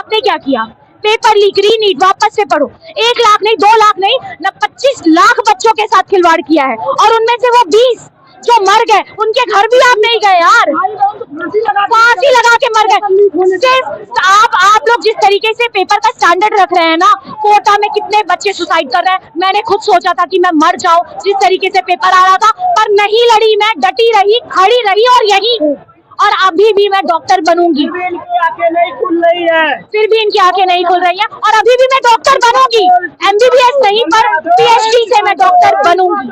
आपने क्या किया? पेपर लीक, रीनीट, वापस से पढ़ो। 1 लाख नहीं, 2 लाख नहीं, न 25 लाख बच्चों के साथ खिलवाड़ किया है, और उनमें से वो 20 जो मर गए, उनके घर भी आप नहीं गए यार, फांसी लगा के मर गए। सिर्फ आप लोग जिस तरीके से पेपर का स्टैंडर्ड रख रहे हैं ना, कोटा में कितने बच्चे सुसाइड कर रहे हैं। मैंने खुद सोचा था कि मैं मर जाऊं, जिस तरीके से पेपर आ रहा था, पर नहीं लड़ी, मैं डटी रही, खड़ी रही, और यही हूँ, और अभी भी मैं डॉक्टर बनूंगी। फिर भी इनकी आंखें नहीं खुल रही है, फिर भी इनकी आंखें नहीं खुल रही हैं, और अभी भी मैं डॉक्टर बनूंगी। MBBS नहीं, पर PhD से मैं डॉक्टर बनूंगी।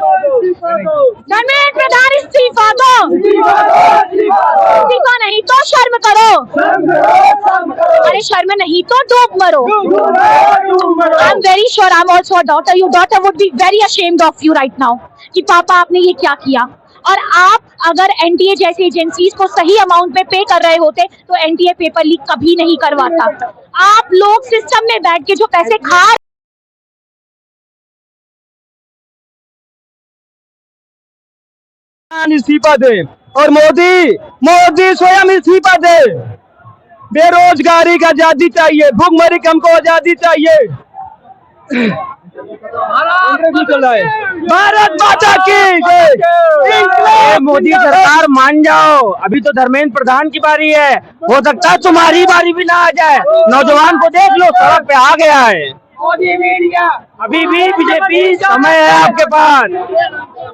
धर्मेंद्र प्रधान इस्तीफा दो, इस्तीफा नहीं तो शर्म करो, अरे शर्म नहीं तो डूब मरो। I am very sure, I am also a daughter, your daughter would be very ashamed of you right now कि पापा आपने ये क्या किया। और आप अगर NTA जैसी एजेंसीज को सही अमाउंट में पे कर रहे होते तो NTA पेपर लीक कभी नहीं करवाता। आप लोग सिस्टम में बैठ के जो पैसे खा इस्तीफा दे, और मोदी स्वयं इस्तीफा दे। बेरोजगारी का आजादी चाहिए, भूखमरी को हमको आजादी चाहिए। भारत माता की जय। मोदी सरकार मान जाओ, अभी तो धर्मेंद्र प्रधान की बारी है, हो सकता है तुम्हारी बारी भी ना आ जाए। नौजवान को देख लो, सड़क पे आ गया है। अभी भी बीजेपी समय है आपके पास,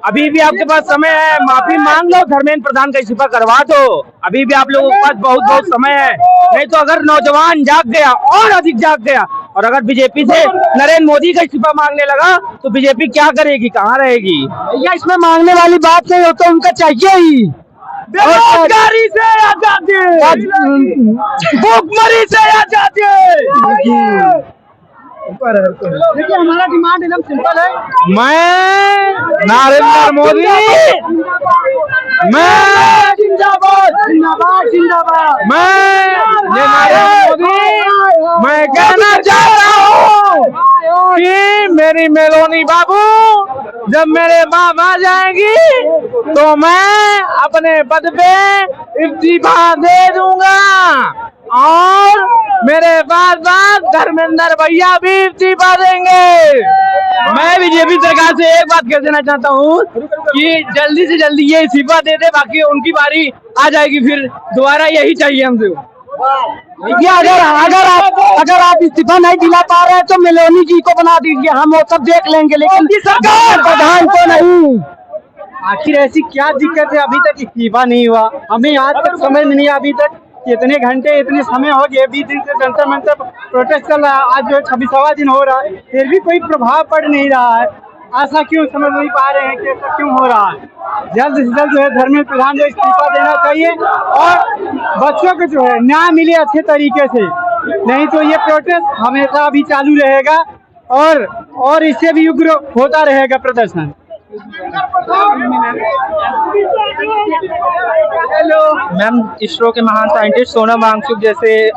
अभी भी आपके पास समय है, माफी मांग लो, धर्मेंद्र प्रधान का इस्तीफा करवा दो। अभी भी आप लोगों के पास बहुत समय है। नहीं तो अगर नौजवान जाग गया और अधिक जाग गया, और अगर बीजेपी से नरेंद्र मोदी का इस्तीफा मांगने लगा तो बीजेपी क्या करेगी, कहाँ रहेगी? या इसमें मांगने वाली बात नहीं हो, तो उनका चाहिए ही। बेरोजगारी से आजादी, भूखमरी से आजादी। देखिए हमारा डिमांड एकदम सिंपल है, मैं नरेंद्र मोदी, मैं जिंदाबाद जिंदाबाद जिंदाबाद, मैं नरेंद्र मोदी। मैं कहना चाहता हूँ कि मेरी मेलोनी बाबू जब मेरे बाप आ जाएंगी तो मैं अपने पद पे इस्तीफा दे दूंगा, और मेरे बाद धर्मेंद्र भैया भी इस्तीफा देंगे। मैं बीजेपी सरकार से एक बात कह देना चाहता हूँ कि जल्दी से जल्दी ये इस्तीफा दे दे, बाकी उनकी बारी आ जाएगी, फिर दोबारा यही चाहिए हमसे। अगर आप इस्तीफा नहीं दिला पा रहे हैं तो मेलोनी जी को बना दीजिए, हम वो सब देख लेंगे, लेकिन सरकार प्रधान को नहीं। आखिर ऐसी क्या दिक्कत है, अभी तक इस्तीफा नहीं हुआ? हमें आज तक समझ नहीं, अभी तक कितने घंटे इतने समय हो गए, 20 दिन से जंतर मंतर प्रोटेस्ट चल रहा है, आज जो 26वां दिन हो रहा है, फिर भी कोई प्रभाव पड़ नहीं रहा है। ऐसा क्यों समझ नहीं पा रहे हैं कि ऐसा क्यों हो रहा है? जल्द से जल्द जो है धर्मेंद्र प्रधान जो इस्तीफा देना चाहिए, और बच्चों को जो है न्याय मिले अच्छे तरीके से, नहीं तो ये प्रोटेस्ट हमेशा अभी चालू रहेगा, और इससे भी उग्र होता रहेगा प्रदर्शन। मैम, इसरो के महान साइंटिस्ट सोनम वांगचुक जैसे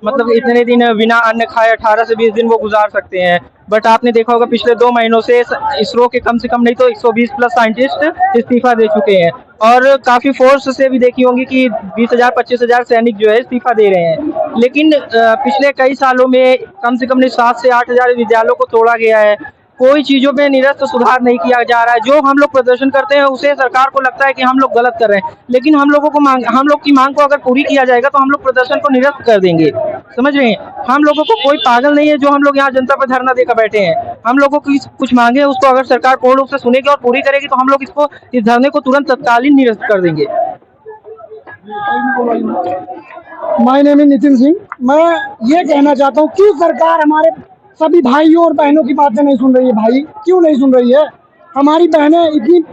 मतलब इतने दिन बिना अन्न खाए 18 से 20 दिन वो गुजार सकते हैं, बट आपने देखा होगा पिछले 2 महीनों से इसरो के कम से कम नहीं तो 120 प्लस साइंटिस्ट इस्तीफा दे चुके हैं, और काफी फोर्स से भी देखी होंगी कि 20,000-25,000 सैनिक जो है इस्तीफा दे रहे हैं। लेकिन पिछले कई सालों में कम से कम 7 से 8,000 विद्यालयों को तोड़ा गया है, कोई चीजों में निरस्त सुधार नहीं किया जा रहा है। जो हम लोग प्रदर्शन करते हैं उसे सरकार को लगता है कि हम लोग गलत कर रहे हैं, लेकिन हम लोग की मांग को अगर पूरी किया जाएगा तो हम लोग प्रदर्शन को निरस्त कर देंगे। समझ रहे हैं? हम लोगों को कोई पागल नहीं है जो हम लोग यहाँ जनता पर धरना देकर बैठे हैं। हम लोगों की कुछ मांगे उसको अगर सरकार पूर्ण रूप से सुनेगी और पूरी करेगी तो हम लोग इस धरने को तुरंत तत्कालीन निरस्त कर देंगे। My name is Nitin Singh. मैं ये कहना चाहता हूँ क्यों सरकार हमारे सभी भाइयों और बहनों की बातें नहीं सुन रही है? भाई क्यों नहीं सुन रही है? हमारी बहनें इतनी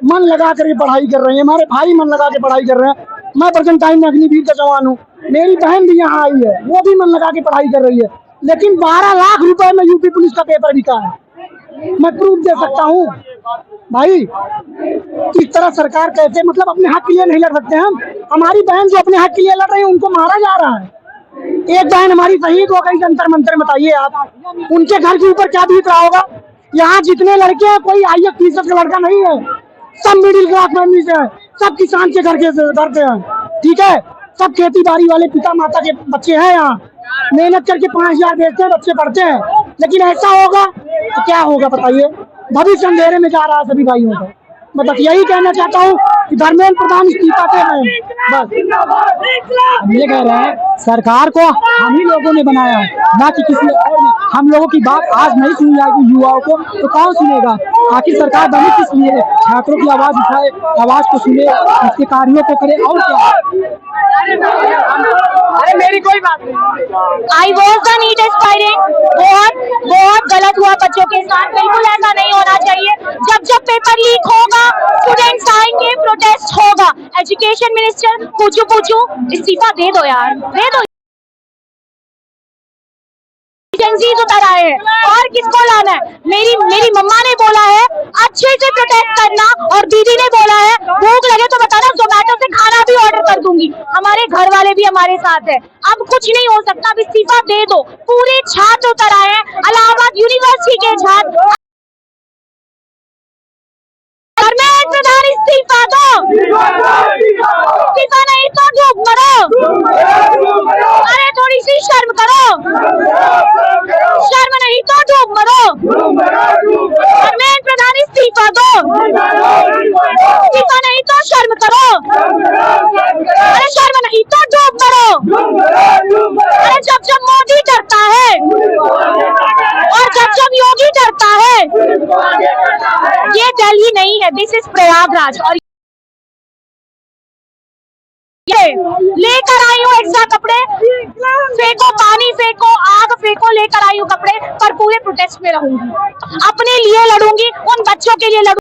मन लगा कर पढ़ाई कर रही हैं, हमारे भाई मन लगा के पढ़ाई कर रहे हैं। मैं प्रेजेंट टाइम में अग्निवीर का जवान हूँ, मेरी बहन भी यहाँ आई है, वो भी मन लगा के पढ़ाई कर रही है, लेकिन 12 लाख रुपए में यूपी पुलिस का पेपर बिका है। मैं प्रूफ दे सकता हूँ भाई। इस तरह सरकार कैसे मतलब अपने हक के लिए नहीं लड़ सकते हम? हमारी बहन जो अपने हक के लिए लड़ रही है उनको मारा जा रहा है। एक बहन हमारी शहीद हो गई जंतर मंतर, बताइए आप उनके घर के ऊपर क्या बीत रहा होगा? यहाँ जितने लड़के हैं कोई IAS का लड़का नहीं है, सब मिडिल क्लास फैमिली से है, सब किसान के घर से हैं, ठीक है, सब खेती बाड़ी वाले पिता माता के बच्चे हैं यहाँ, मेहनत करके 5,000 बेचते हैं, बच्चे पढ़ते हैं, लेकिन ऐसा होगा तो क्या होगा बताइए। भविष्य अंधेरे में जा रहा है सभी भाइयों का। मैं बस यही कहना चाहता हूँ कि धर्मेंद्र प्रधान इस्तीफा दे रहे हैं। बस हम ये कह रहे हैं सरकार को हम ही लोगों ने बनाया है, ना कि किसी और ने। हम लोगों की बात आज नहीं सुनी जाएगी युवाओं को तो कौन सुनेगा। आखिर सरकार बनी किस लिए? छात्रों की आवाज उठाए, आवाज को सुने, उसके कार्यों को करे, और क्या। अरे मेरी कोई बात नहीं। I was the NEET aspiring. बहुत गलत हुआ बच्चों के साथ, बिल्कुल ऐसा नहीं होना चाहिए। जब पेपर लीक होगा, स्टूडेंट्स आएंगे, प्रोटेस्ट होगा। एजुकेशन मिनिस्टर पूछू इस्तीफा दे दो यार, दे दो। एजेंसीज उतर आए हैं और किसको लाना है? मेरी मम्मा ने बोला है अच्छे से प्रोटेस्ट करना, और दीदी ने बोला है भूख लगे तो बताना, जोमेटो से खाना भी ऑर्डर कर दूंगी। हमारे घर वाले भी हमारे साथ है। अब कुछ नहीं हो सकता, अब इस्तीफा दे दो। पूरे छात्र उतर आए हैं, इलाहाबाद यूनिवर्सिटी के छात्र। धर्मेंद्र प्रधान इस्तीफा दो, इस्तीफा नहीं तो डूब मरो। अरे थोड़ी सी शर्म करो, शर्म नहीं तो डूब मरो। धर्मेंद्र प्रधान इस्तीफा दो, इस्तीफा नहीं तो शर्म करो। अरे शर्म नहीं तो डूब मरो। अरे जब मोदी डरता है और जब योगी डरता है, ये दिल्ली नहीं है, दिस इज प्रयागराज। और ये लेकर आई हूँ एक्स्ट्रा कपड़े, फेंको पानी, फेंको आग, फेंको, लेकर आई हूँ कपड़े, पर पूरे प्रोटेस्ट में रहूंगी, अपने लिए लड़ूंगी, उन बच्चों के लिए लड़ूंगी।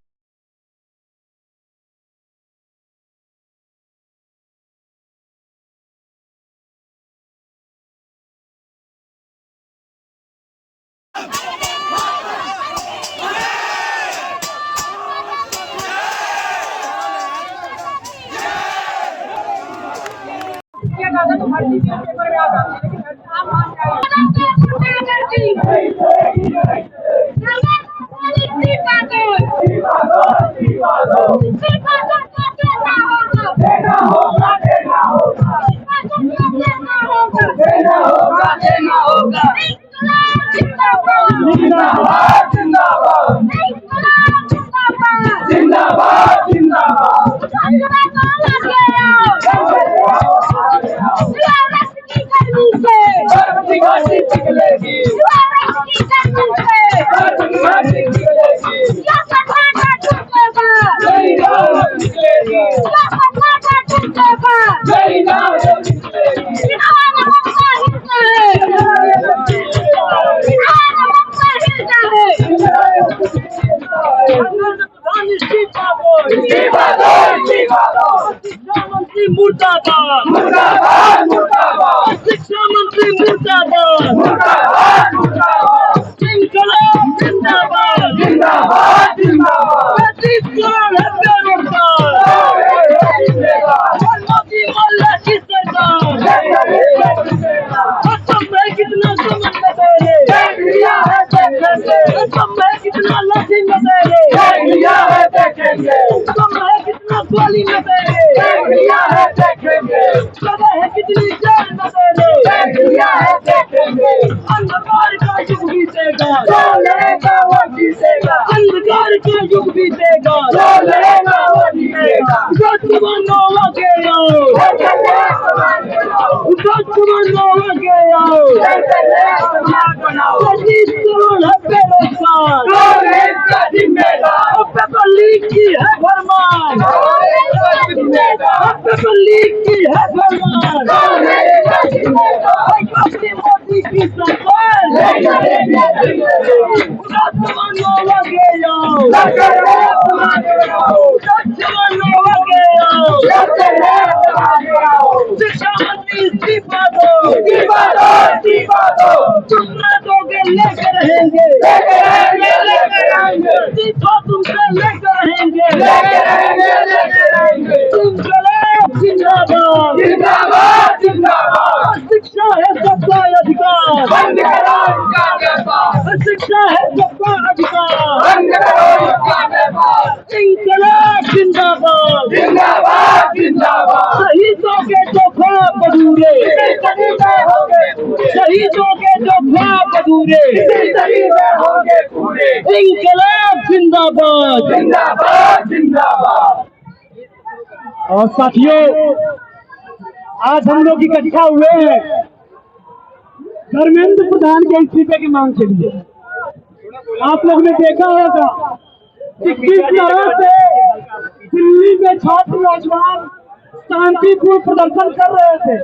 शिक्षा मंत्री मुर्दाबाद, जिंदाबाद जिंदाबाद मोदी मोहल्ला की सरकार, कितना समझ कितना लाठी कितना गोली कितनी अंधकार का युग बीतेगा, अंधकार का युग बीतेगा, पेपर लीक की है फरमान, पेपर लीक की है फरमान, मोदी की सरकार शिक्षा मंत्री इस्तीफा दो, तुमने दोगे लेकर रहेंगे, इस्तीफा तुमसे लेकर रहेंगे, जिंदाबाद। शिक्षा है सबका अधिकार, शिक्षा है सबका अधिकार, इंकलाब जिंदाबाद, शहीदों के तो ख्वाब अधूरे, पूरे, जिंदगी में होंगे पूरे। इंकलाब जिंदाबाद, जिंदाबाद जिंदाबाद। और साथियों, आज हम लोग इकट्ठा हुए हैं धर्मेंद्र प्रधान के इस्तीफे की मांग के लिए। आप लोग ने देखा होगा कि किस तरह से दिल्ली में छात्र नौजवान शांतिपूर्ण प्रदर्शन कर रहे थे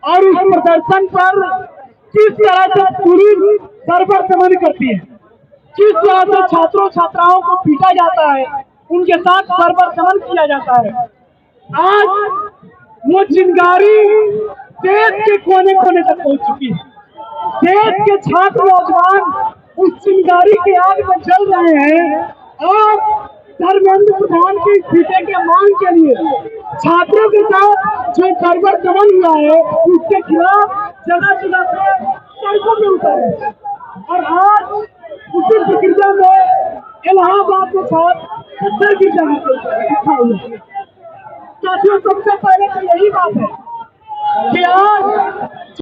और उस प्रदर्शन पर किस तरह से पुलिस बर्बर दमन करती है, किस तरह से छात्रों छात्राओं को पीटा जाता है, उनके साथ बर्बर दमन किया जाता है। आज वो चिंगारी देश के कोने कोने तक पहुंच चुकी है। देश के छात्र नौजवान उस चिंगारी के आग में जल रहे हैं और धर्मेंद्र प्रधान के इस्तीफे के मांग के लिए छात्रों के साथ जो बर्बर दमन हुआ है उसके खिलाफ जगह जगह पे सड़कों में उतरे और आज उसी प्रक्रिया में इलाहाबाद के साथ सत्तर की जगह पे इकट्ठा हुए। साथियों, सबसे पहले तो यही बात है कि आज